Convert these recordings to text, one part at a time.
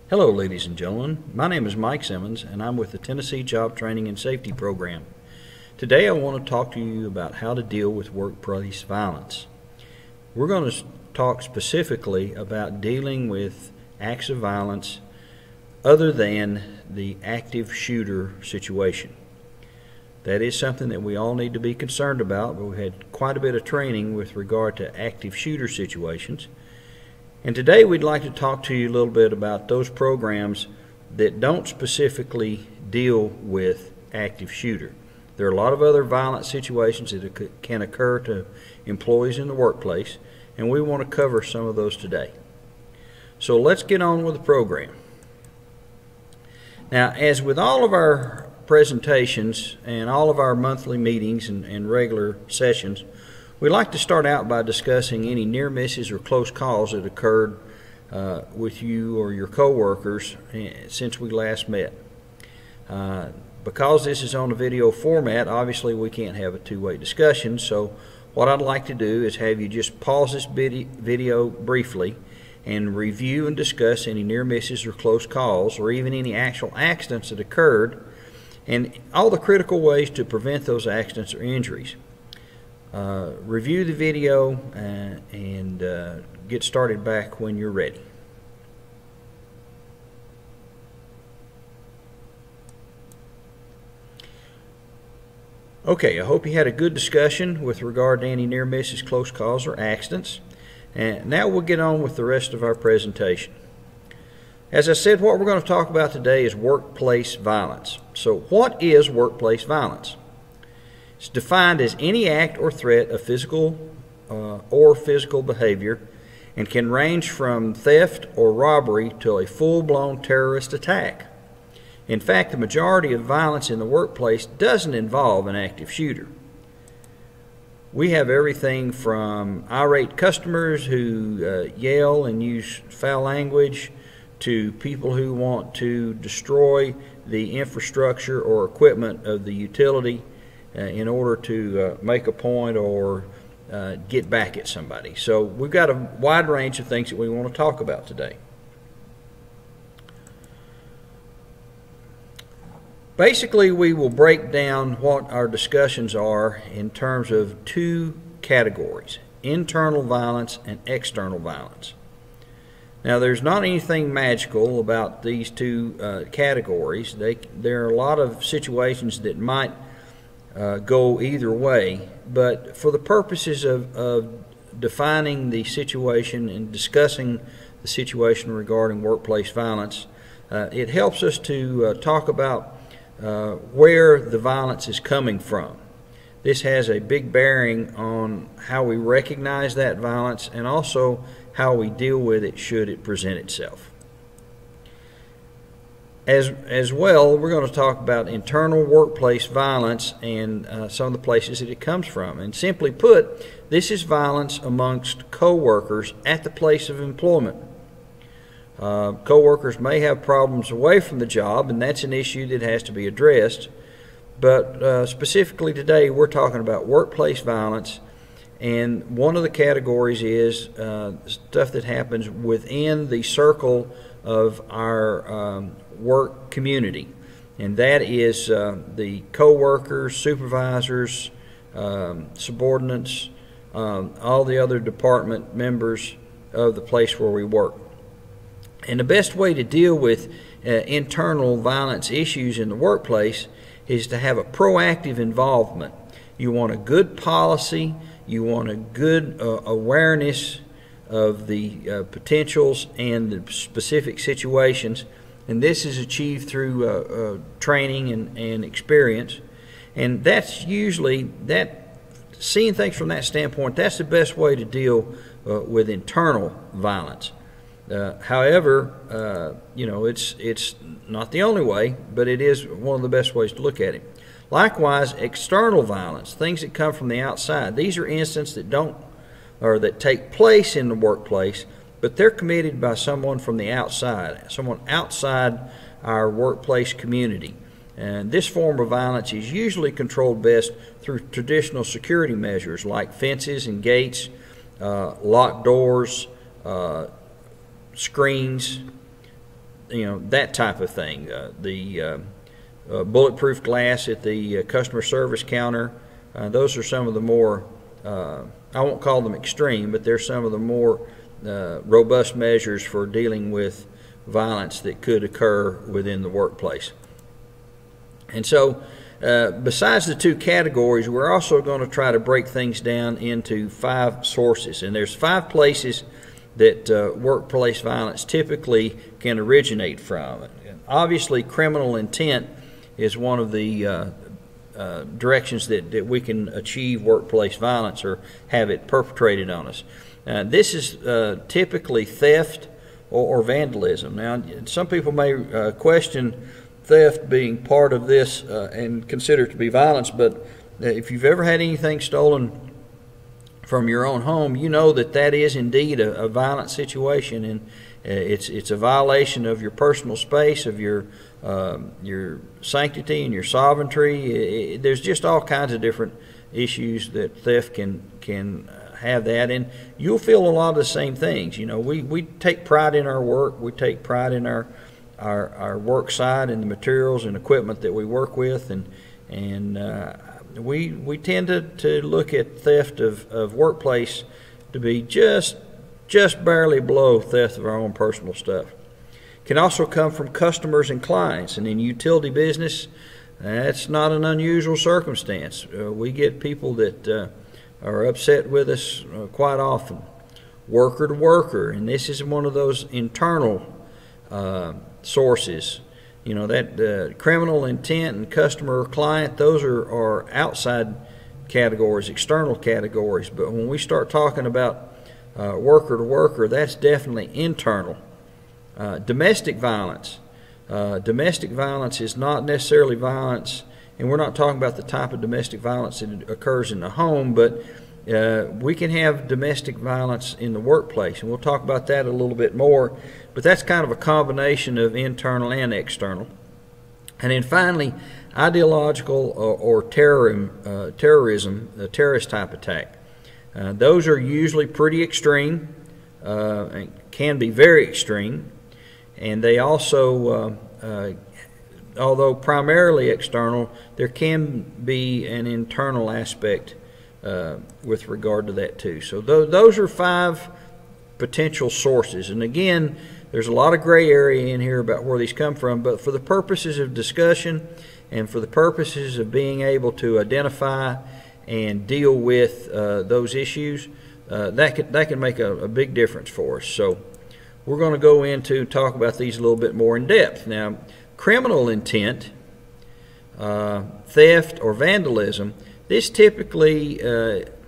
Hello ladies and gentlemen, my name is Mike Simmons and I'm with the Tennessee Job Training and Safety Program. Today I want to talk to you about how to deal with workplace violence. We're going to talk specifically about dealing with acts of violence other than the active shooter situation. That is something that we all need to be concerned about, but we've had quite a bit of training with regard to active shooter situations. And today we'd like to talk to you a little bit about those programs that don't specifically deal with active shooter. There are a lot of other violent situations that can occur to employees in the workplace, and we want to cover some of those today. So let's get on with the program. Now, as with all of our presentations and all of our monthly meetings and regular sessions, we like to start out by discussing any near misses or close calls that occurred with you or your coworkers since we last met. Because this is on a video format, obviously we can't have a two-way discussion, so what I'd like to do is have you just pause this video briefly and review and discuss any near misses or close calls or even any actual accidents that occurred and all the critical ways to prevent those accidents or injuries. Review the video and get started back when you're ready. Okay, I hope you had a good discussion with regard to any near misses, close calls, or accidents. And now we'll get on with the rest of our presentation. As I said, what we're going to talk about today is workplace violence. So what is workplace violence? It's defined as any act or threat of physical behavior and can range from theft or robbery to a full-blown terrorist attack. In fact, the majority of violence in the workplace doesn't involve an active shooter. We have everything from irate customers who yell and use foul language to people who want to destroy the infrastructure or equipment of the utility in order to make a point or get back at somebody. So we've got a wide range of things that we want to talk about today. Basically, we will break down what our discussions are in terms of two categories: internal violence and external violence. Now, there's not anything magical about these two categories. There are a lot of situations that might go either way, but for the purposes of defining the situation and discussing the situation regarding workplace violence, it helps us to talk about where the violence is coming from. This has a big bearing on how we recognize that violence and also how we deal with it should it present itself. As well, we're going to talk about internal workplace violence and some of the places that it comes from. And simply put, this is violence amongst co-workers at the place of employment. Co-workers may have problems away from the job, and that's an issue that has to be addressed. But specifically today, we're talking about workplace violence, and one of the categories is stuff that happens within the circle of our work community, and that is the co-workers, supervisors, subordinates, all the other department members of the place where we work. And the best way to deal with internal violence issues in the workplace is to have a proactive involvement. You want a good policy, you want a good awareness of the potentials and the specific situations, and this is achieved through training and experience. And that's usually, seeing things from that standpoint, that's the best way to deal with internal violence. However, you know, it's not the only way, but it is one of the best ways to look at it. Likewise, external violence, things that come from the outside. These are incidents that take place in the workplace, but they're committed by someone from the outside, someone outside our workplace community. And this form of violence is usually controlled best through traditional security measures like fences and gates, locked doors, screens, that type of thing. The bulletproof glass at the customer service counter. Those are some of the more, I won't call them extreme, but they're some of the more robust measures for dealing with violence that could occur within the workplace. And so, besides the two categories, we're also going to try to break things down into 5 sources. And there's 5 places that workplace violence typically can originate from. Obviously, criminal intent is one of the directions that we can achieve workplace violence or have it perpetrated on us. This is typically theft or vandalism. Now, some people may question theft being part of this and consider it to be violence, but if you've ever had anything stolen from your own home, you know that that is indeed a violent situation, and it's a violation of your personal space, of your sanctity and your sovereignty. There's just all kinds of different issues that theft can have that, and you'll feel a lot of the same things. We take pride in our work. We take pride in our work site and the materials and equipment that we work with, and we tend to look at theft of workplace to be just barely below theft of our own personal stuff. Can also come from customers and clients, and in utility business, that's not an unusual circumstance. We get people that are upset with us quite often. Worker to worker, and this is one of those internal sources. That criminal intent and customer or client, those are outside categories, external categories. But when we start talking about worker to worker, that's definitely internal. Domestic violence. Domestic violence is not necessarily violence, and we're not talking about the type of domestic violence that occurs in the home, but we can have domestic violence in the workplace, and we'll talk about that a little bit more. But that's kind of a combination of internal and external. And then finally, ideological or terrorism, a terrorist type attack. Those are usually pretty extreme, and can be very extreme, and they also, although primarily external, there can be an internal aspect with regard to that too. So those are 5 potential sources, and again, there's a lot of gray area in here about where these come from, but for the purposes of discussion and for the purposes of being able to identify and deal with those issues, that can make a big difference for us. So we're going to go into talk about these a little bit more in depth. Now, criminal intent, theft or vandalism, this typically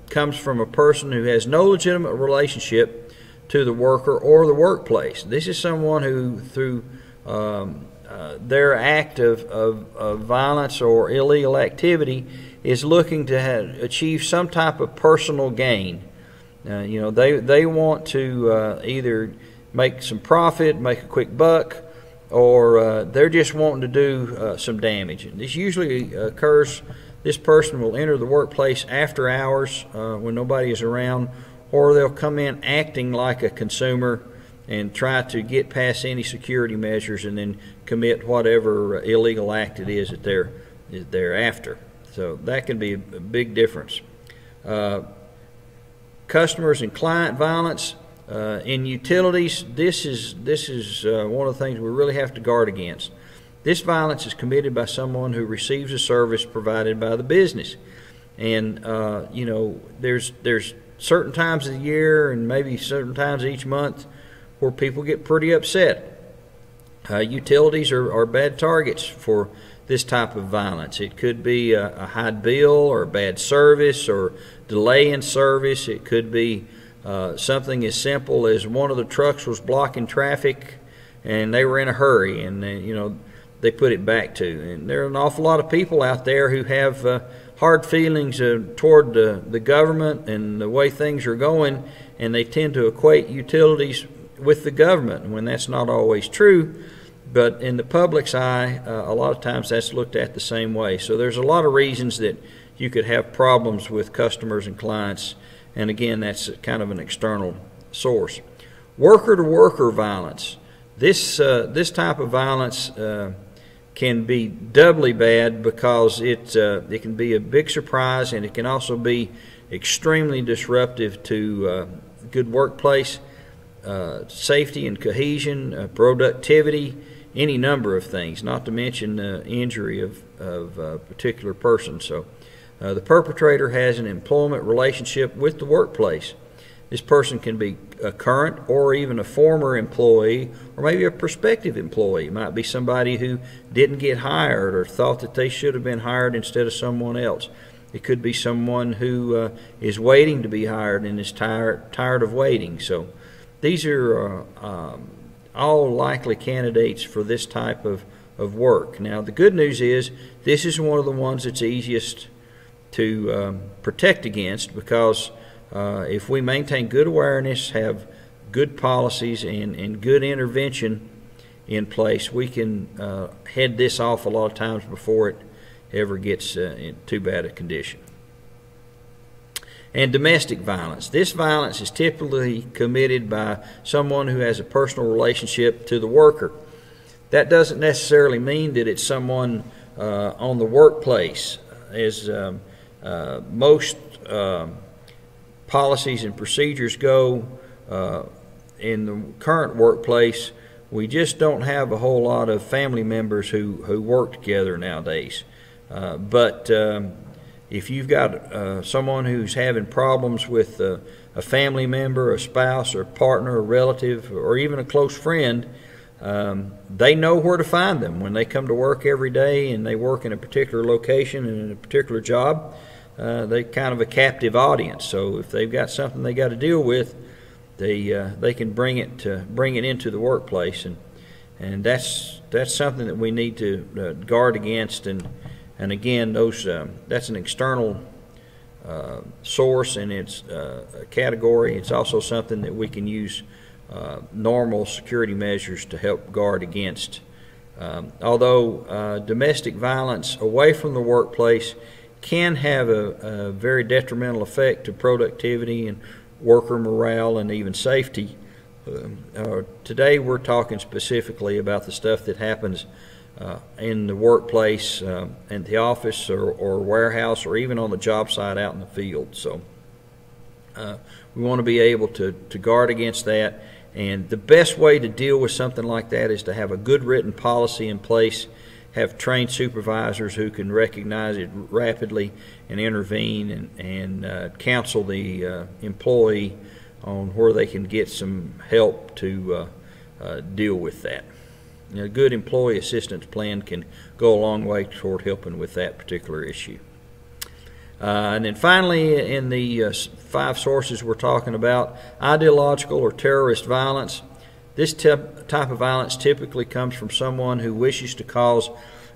comes from a person who has no legitimate relationship to the worker or the workplace. This is someone who, through their act of violence or illegal activity, is looking to achieve some type of personal gain. They want to either make some profit, make a quick buck, or they're just wanting to do some damage. And this usually occurs. This person will enter the workplace after hours when nobody is around, or they'll come in acting like a consumer and try to get past any security measures and then commit whatever illegal act it is that they're after. So that can be a big difference. Customers and client violence in utilities. This is one of the things we really have to guard against. This violence is committed by someone who receives a service provided by the business, and there's certain times of the year and maybe certain times each month where people get pretty upset. Utilities are bad targets for this type of violence. It could be a high bill or bad service or delay in service. It could be something as simple as one of the trucks was blocking traffic and they were in a hurry, and they put it back to. And there are an awful lot of people out there who have hard feelings toward the government and the way things are going, and they tend to equate utilities with the government when that's not always true. But in the public's eye, a lot of times that's looked at the same way. So there's a lot of reasons that you could have problems with customers and clients, and again, that's kind of an external source. Worker-to-worker violence. This type of violence can be doubly bad because it can be a big surprise, and it can also be extremely disruptive to good workplace safety and cohesion, productivity, any number of things, not to mention injury of a particular person. So the perpetrator has an employment relationship with the workplace. This person can be a current or even a former employee, or maybe a prospective employee. It might be somebody who didn't get hired or thought that they should have been hired instead of someone else. It could be someone who is waiting to be hired and is tired of waiting. So these are all likely candidates for this type of work. Now, the good news is this is one of the ones that's easiest to protect against, because if we maintain good awareness, have good policies, and good intervention in place, we can head this off a lot of times before it ever gets in too bad a condition. And domestic violence. This violence is typically committed by someone who has a personal relationship to the worker. That doesn't necessarily mean that it's someone on the workplace. As most policies and procedures go in the current workplace, we just don't have a whole lot of family members who work together nowadays. But if you've got someone who's having problems with a family member, a spouse, or partner, or relative, or even a close friend, they know where to find them when they come to work every day and they work in a particular location and in a particular job. They're kind of a captive audience. So if they've got something they got to deal with, they can bring it into the workplace, and that's something that we need to guard against. And again, that's an external source, and it's a category. It's also something that we can use normal security measures to help guard against. Although domestic violence away from the workplace can have a very detrimental effect to productivity and worker morale and even safety, today we're talking specifically about the stuff that happens in the workplace, in the office or warehouse, or even on the job site out in the field. So we want to be able to guard against that, and the best way to deal with something like that is to have a good written policy in place, have trained supervisors who can recognize it rapidly and intervene and counsel the employee on where they can get some help to deal with that. A good employee assistance plan can go a long way toward helping with that particular issue. And then finally, in the 5 sources we're talking about, ideological or terrorist violence. This type of violence typically comes from someone who wishes to cause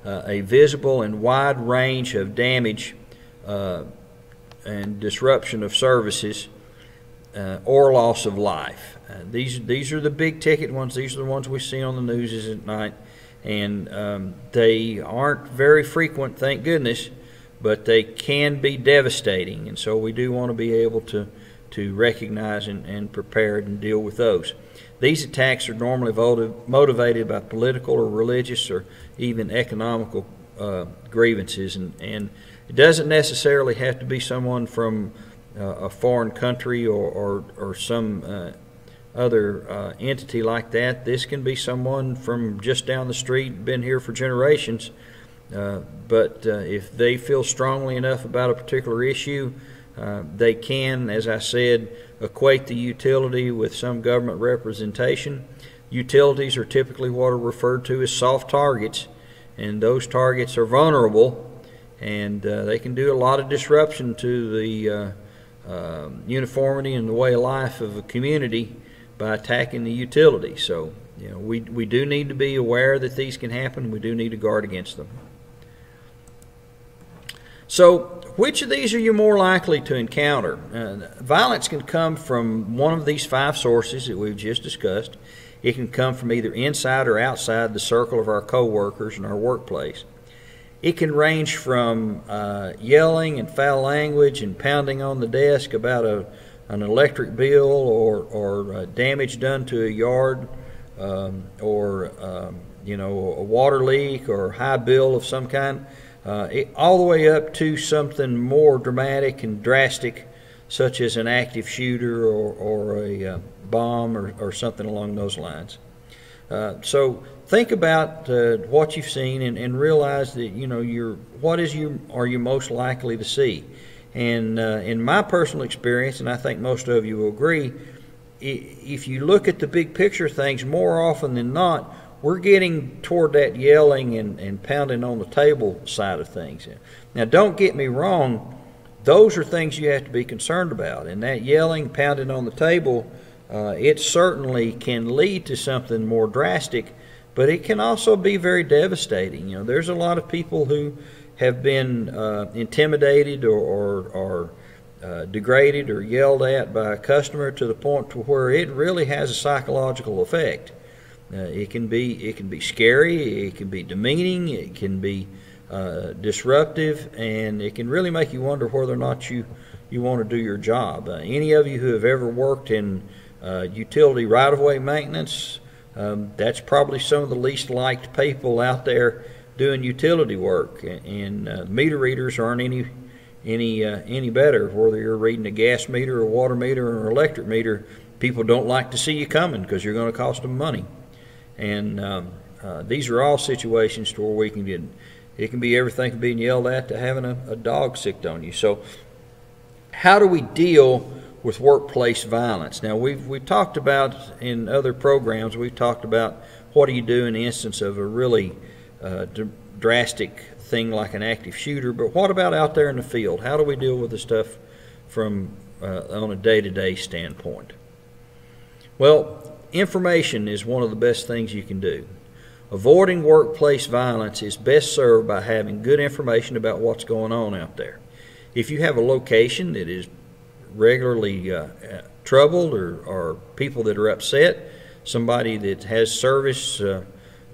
a visible and wide range of damage and disruption of services or loss of life. These are the big ticket ones. These are the ones we see on the news at night, and they aren't very frequent, thank goodness, but they can be devastating, and so we do want to be able to recognize and prepare and deal with those. These attacks are normally motivated by political or religious or even economical grievances, and it doesn't necessarily have to be someone from a foreign country or some other entity like that. This can be someone from just down the street, been here for generations, but if they feel strongly enough about a particular issue, they can, as I said, equate the utility with some government representation. Utilities are typically what are referred to as soft targets, and those targets are vulnerable, and they can do a lot of disruption to the uniformity and the way of life of a community by attacking the utility. So, we do need to be aware that these can happen. We do need to guard against them. So, which of these are you more likely to encounter? Violence can come from one of these 5 sources that we've just discussed. It can come from either inside or outside the circle of our co-workers in our workplace. It can range from yelling and foul language and pounding on the desk about an electric bill or damage done to a yard you know, a water leak or high bill of some kind, all the way up to something more dramatic and drastic, such as an active shooter or a bomb or something along those lines. So think about what you've seen and realize that, you know, are you most likely to see. And in my personal experience, and I think most of you will agree, if you look at the big picture things, more often than not, we're getting toward that yelling and pounding on the table side of things. Now, don't get me wrong, those are things you have to be concerned about. And that yelling, pounding on the table, it certainly can lead to something more drastic, but it can also be very devastating. You know, there's a lot of people who have been intimidated or degraded or yelled at by a customer to the point to where it really has a psychological effect. It can be scary, it can be demeaning, it can be disruptive, and it can really make you wonder whether or not you want to do your job. Any of you who have ever worked in utility right-of-way maintenance, that's probably some of the least liked people out there doing utility work, and meter readers aren't any better. Whether you're reading a gas meter or water meter or an electric meter, people don't like to see you coming because you're going to cost them money. And these are all situations to where it can be everything from being yelled at to having a dog sicked on you. So how do we deal with workplace violence? Now, we've talked about in other programs, we've talked about what do you do in the instance of a really drastic thing like an active shooter, but what about out there in the field? How do we deal with the stuff from on a day-to-day standpoint? Well, information is one of the best things you can do. Avoiding workplace violence is best served by having good information about what's going on out there. If you have a location that is regularly troubled or people that are upset, somebody that has service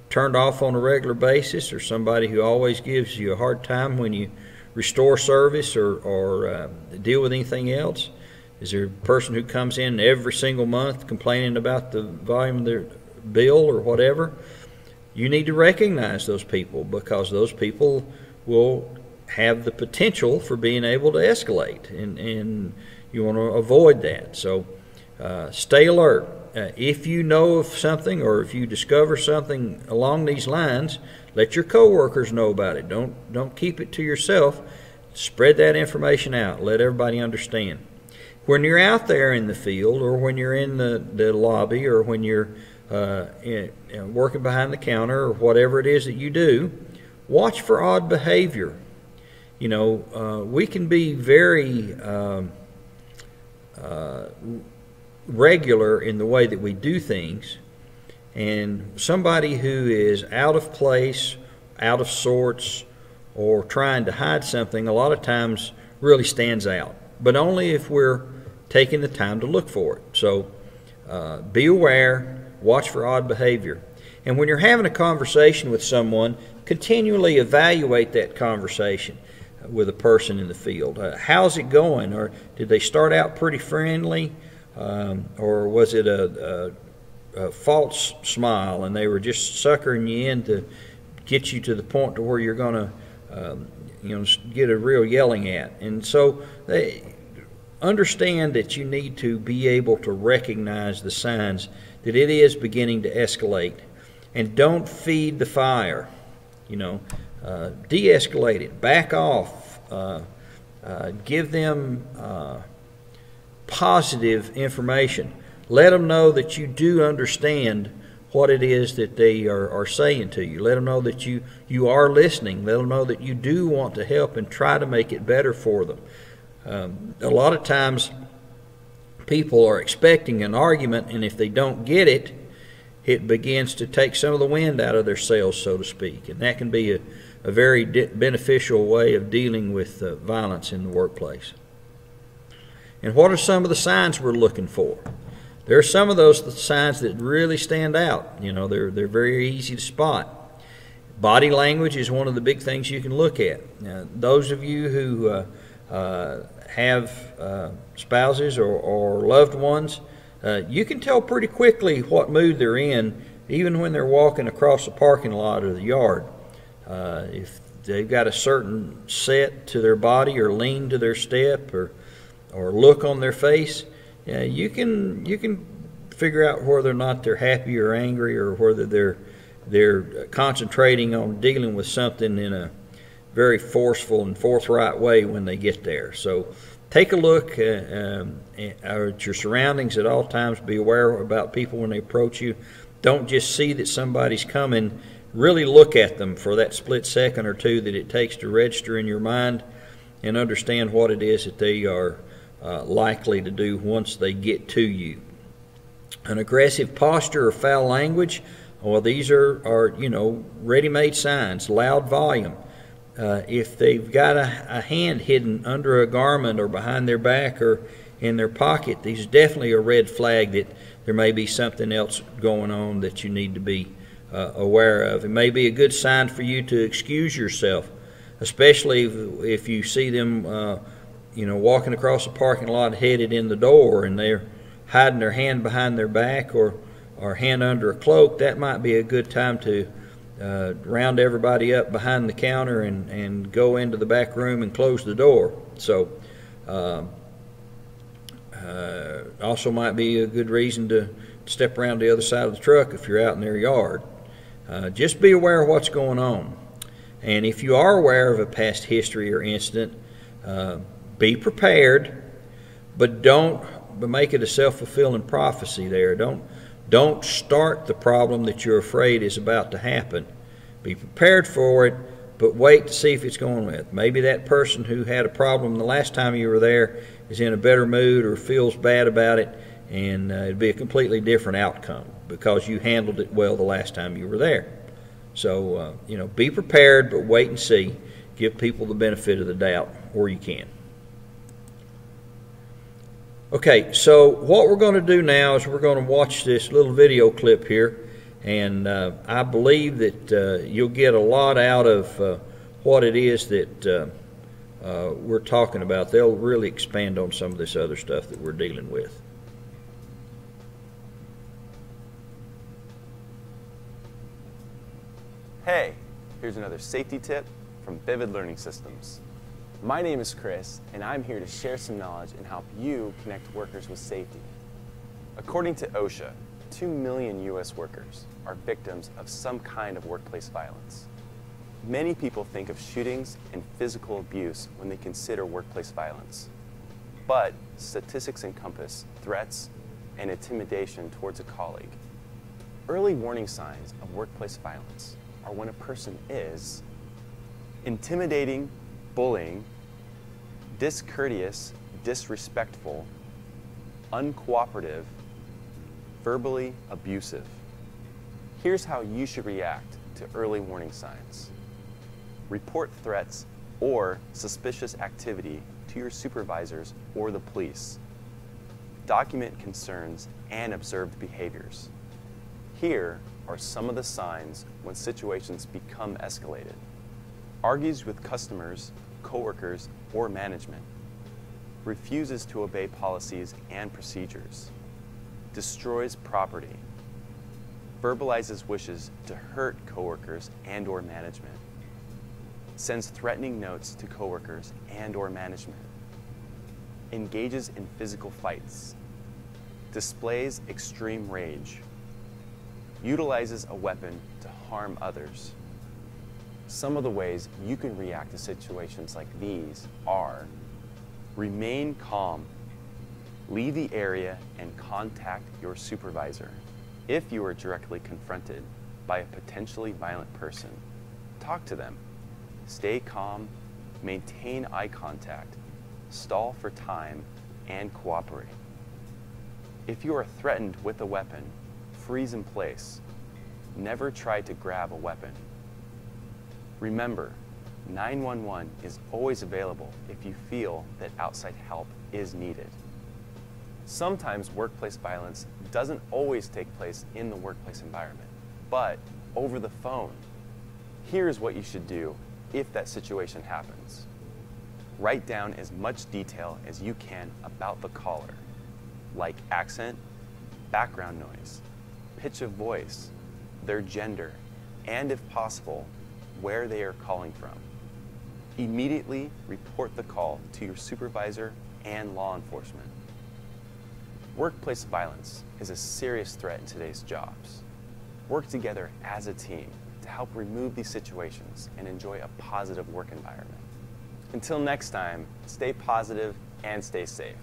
turned off on a regular basis, or somebody who always gives you a hard time when you restore service or deal with anything else, is there a person who comes in every single month complaining about the volume of their bill or whatever? You need to recognize those people, because those people will have the potential for being able to escalate, and you want to avoid that. So stay alert. If you know of something or if you discover something along these lines, let your coworkers know about it. Don't keep it to yourself. Spread that information out. Let everybody understand. When you're out there in the field, or when you're in the lobby, or when you're working behind the counter, or whatever it is that you do, watch for odd behavior. You know, we can be very regular in the way that we do things, and somebody who is out of place, out of sorts, or trying to hide something, a lot of times really stands out, but only if we're taking the time to look for it. So be aware, watch for odd behavior, and when you're having a conversation with someone, continually evaluate that conversation with a person in the field. How's it going? Or did they start out pretty friendly? Or was it a false smile and they were just suckering you in to get you to the point to where you're going to get a real yelling at? And so they understand that you need to be able to recognize the signs that it is beginning to escalate, and don't feed the fire. De-escalate it, back off, give them positive information. Let them know that you do understand what it is that they are saying to you. Let them know that you are listening. Let them know that you do want to help and try to make it better for them. A lot of times people are expecting an argument, and if they don't get it, it begins to take some of the wind out of their sails, so to speak. And that can be a very beneficial way of dealing with violence in the workplace. And what are some of the signs we're looking for? There are some of those signs that really stand out. They're very easy to spot. Body language is one of the big things you can look at. Those of you who have spouses or loved ones You can tell pretty quickly what mood they're in, even when they're walking across the parking lot or the yard. If they've got a certain set to their body or lean to their step or look on their face, you can figure out whether or not they're happy or angry, or whether they're concentrating on dealing with something in a very forceful and forthright way when they get there. So take a look at your surroundings at all times. Be aware about people when they approach you. Don't just see that somebody's coming. Really look at them for that split second or two that it takes to register in your mind and understand what it is that they are likely to do once they get to you. An aggressive posture or foul language, well, these are ready-made signs. Loud volume. If they've got a hand hidden under a garment or behind their back or in their pocket, these are definitely a red flag that there may be something else going on that you need to be aware of. It may be a good sign for you to excuse yourself, especially if you see them walking across the parking lot headed in the door and they're hiding their hand behind their back or hand under a cloak. That might be a good time to round everybody up behind the counter and go into the back room and close the door. So also might be a good reason to step around the other side of the truck if you're out in their yard. Just be aware of what's going on. And if you are aware of a past history or incident, be prepared, but don't make it a self-fulfilling prophecy there. Don't start the problem that you're afraid is about to happen. Be prepared for it, but wait to see if it's going with. Maybe that person who had a problem the last time you were there is in a better mood or feels bad about it, and it'd be a completely different outcome because you handled it well the last time you were there. So, be prepared, but wait and see. Give people the benefit of the doubt where you can. Okay, so what we're going to do now is we're going to watch this little video clip here, and I believe that you'll get a lot out of what it is that we're talking about. They'll really expand on some of this other stuff that we're dealing with. Hey, here's another safety tip from Vivid Learning Systems. My name is Chris, and I'm here to share some knowledge and help you connect workers with safety. According to OSHA, 2 million U.S. workers are victims of some kind of workplace violence. Many people think of shootings and physical abuse when they consider workplace violence. But statistics encompass threats and intimidation towards a colleague. Early warning signs of workplace violence are when a person is intimidating, bullying, discourteous, disrespectful, uncooperative, verbally abusive. Here's how you should react to early warning signs. Report threats or suspicious activity to your supervisors or the police. Document concerns and observed behaviors. Here are some of the signs when situations become escalated. Argues with customers, coworkers, or management. Refuses to obey policies and procedures. Destroys property. Verbalizes wishes to hurt coworkers and or management. Sends threatening notes to coworkers and or management. Engages in physical fights. Displays extreme rage. Utilizes a weapon to harm others. Some of the ways you can react to situations like these are: remain calm. Leave the area and contact your supervisor. If you are directly confronted by a potentially violent person, talk to them. Stay calm, maintain eye contact, stall for time, and cooperate. If you are threatened with a weapon, freeze in place. Never try to grab a weapon. Remember, 911 is always available if you feel that outside help is needed. Sometimes workplace violence doesn't always take place in the workplace environment, but over the phone. Here's what you should do if that situation happens. Write down as much detail as you can about the caller, like accent, background noise, pitch of voice, their gender, and if possible, where they are calling from. Immediately report the call to your supervisor and law enforcement. Workplace violence is a serious threat in today's jobs. Work together as a team to help remove these situations and enjoy a positive work environment. Until next time, stay positive and stay safe.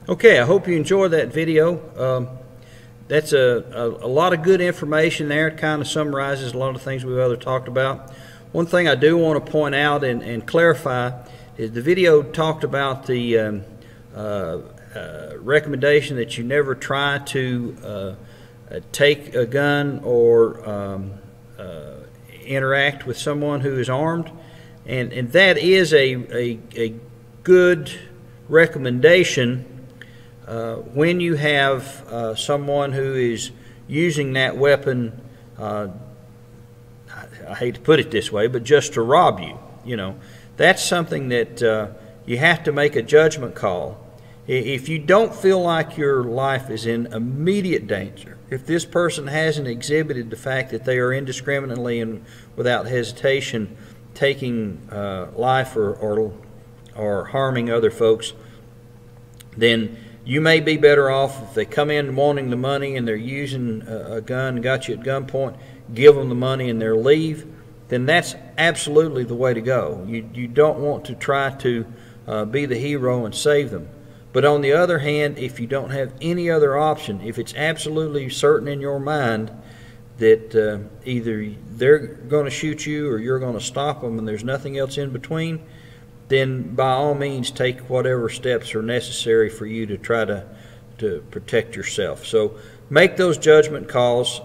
Okay, I hope you enjoyed that video. That's a lot of good information there. It kind of summarizes a lot of things we've already talked about. One thing I do want to point out and clarify is the video talked about the recommendation that you never try to take a gun or interact with someone who is armed, and that is a good recommendation when you have someone who is using that weapon, I hate to put it this way, but just to rob you. You know, that's something that you have to make a judgment call. If you don't feel like your life is in immediate danger, if this person hasn't exhibited the fact that they are indiscriminately and without hesitation taking life or harming other folks, then you may be better off if they come in wanting the money and they're using a gun and got you at gunpoint, give them the money and their leave. Then that's absolutely the way to go. You don't want to try to be the hero and save them. But on the other hand, if you don't have any other option, if it's absolutely certain in your mind that either they're going to shoot you or you're going to stop them and there's nothing else in between, then by all means take whatever steps are necessary for you to try to protect yourself. So make those judgment calls.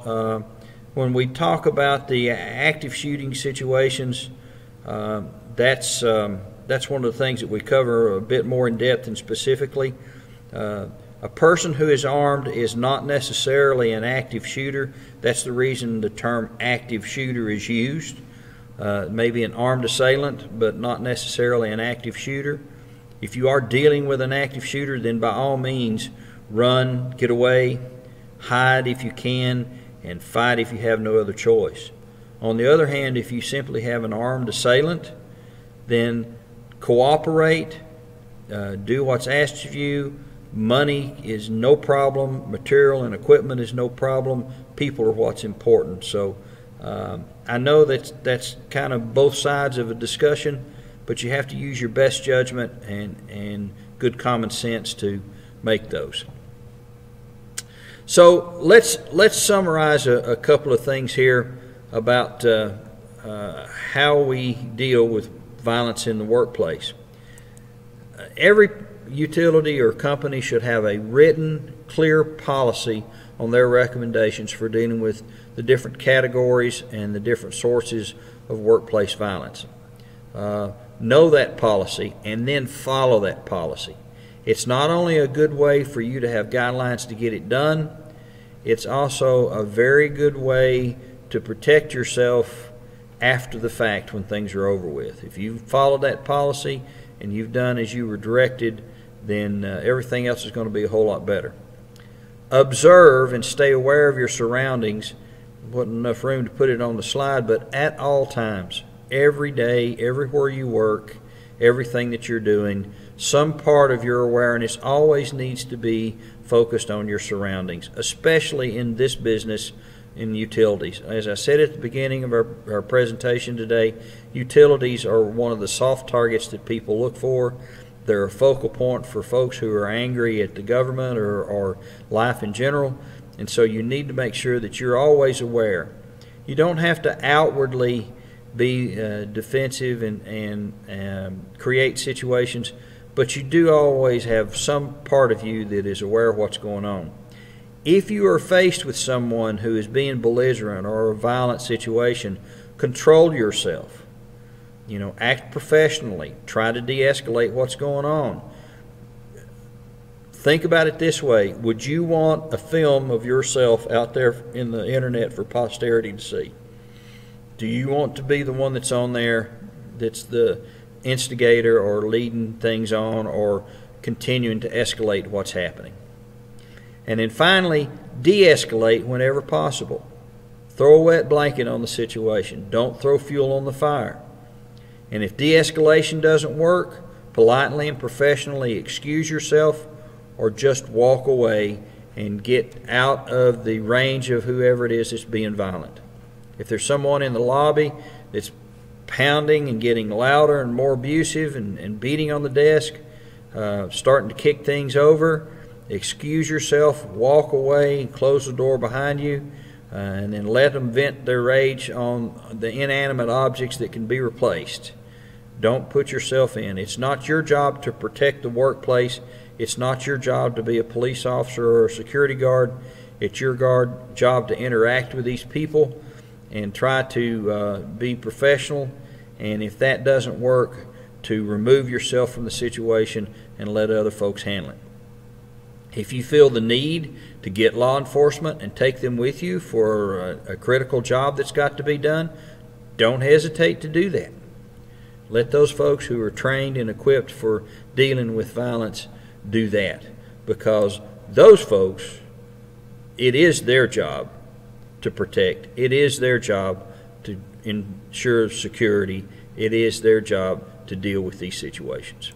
When we talk about the active shooting situations, that's one of the things that we cover a bit more in depth and specifically. A person who is armed is not necessarily an active shooter. That's the reason the term active shooter is used. Maybe an armed assailant, but not necessarily an active shooter. If you are dealing with an active shooter, then by all means run, get away, hide if you can, and fight if you have no other choice. On the other hand, if you simply have an armed assailant, then cooperate, do what's asked of you. Money is no problem, material and equipment is no problem, people are what's important. So I know that's kind of both sides of a discussion, but you have to use your best judgment and good common sense to make those. So let's summarize a couple of things here about how we deal with violence in the workplace. Every utility or company should have a written, clear policy on their recommendations for dealing with the different categories and the different sources of workplace violence. Know that policy and then follow that policy. It's not only a good way for you to have guidelines to get it done, it's also a very good way to protect yourself after the fact when things are over with. If you follow that policy and you've done as you were directed, then everything else is going to be a whole lot better. Observe and stay aware of your surroundings. Wasn't enough room to put it on the slide, but at all times, every day, everywhere you work, everything that you're doing, some part of your awareness always needs to be focused on your surroundings, especially in this business in utilities. As I said at the beginning of our presentation today, utilities are one of the soft targets that people look for. They're a focal point for folks who are angry at the government or life in general, and so you need to make sure that you're always aware. You don't have to outwardly be defensive and create situations, but you do always have some part of you that is aware of what's going on. If you are faced with someone who is being belligerent or a violent situation, control yourself. You know, act professionally. Try to de-escalate what's going on. think about it this way. Would you want a film of yourself out there in the internet for posterity to see? Do you want to be the one that's on there that's the instigator or leading things on or continuing to escalate what's happening? And then finally, de-escalate whenever possible. Throw a wet blanket on the situation. Don't throw fuel on the fire. And if de-escalation doesn't work, politely and professionally excuse yourself or just walk away and get out of the range of whoever it is that's being violent. If there's someone in the lobby that's pounding and getting louder and more abusive and beating on the desk, starting to kick things over, excuse yourself, walk away, and close the door behind you, and then let them vent their rage on the inanimate objects that can be replaced. Don't put yourself in. It's not your job to protect the workplace. It's not your job to be a police officer or a security guard. It's your job to interact with these people and try to be professional, and if that doesn't work, to remove yourself from the situation and let other folks handle it. If you feel the need to get law enforcement and take them with you for a critical job that's got to be done, don't hesitate to do that. Let those folks who are trained and equipped for dealing with violence do that, because those folks, it is their job to protect. It is their job to ensure security. It is their job to deal with these situations.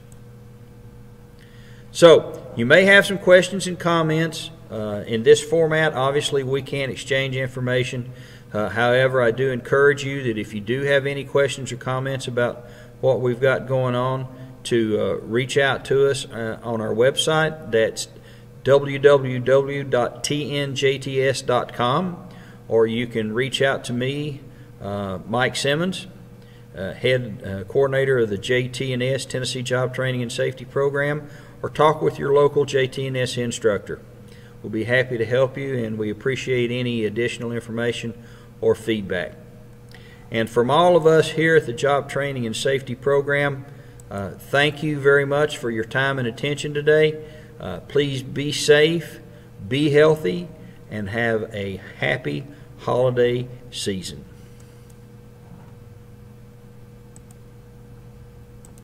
So, you may have some questions and comments. In this format, obviously, we can't exchange information. However, I do encourage you that if you do have any questions or comments about what we've got going on, to reach out to us on our website. That's www.tnjts.com, or you can reach out to me, Mike Simmons, head coordinator of the JT&S, Tennessee Job Training and Safety Program, or talk with your local JT&S instructor. We'll be happy to help you, and we appreciate any additional information or feedback. And from all of us here at the Job Training and Safety Program, thank you very much for your time and attention today. Please be safe, be healthy, and have a happy holiday season.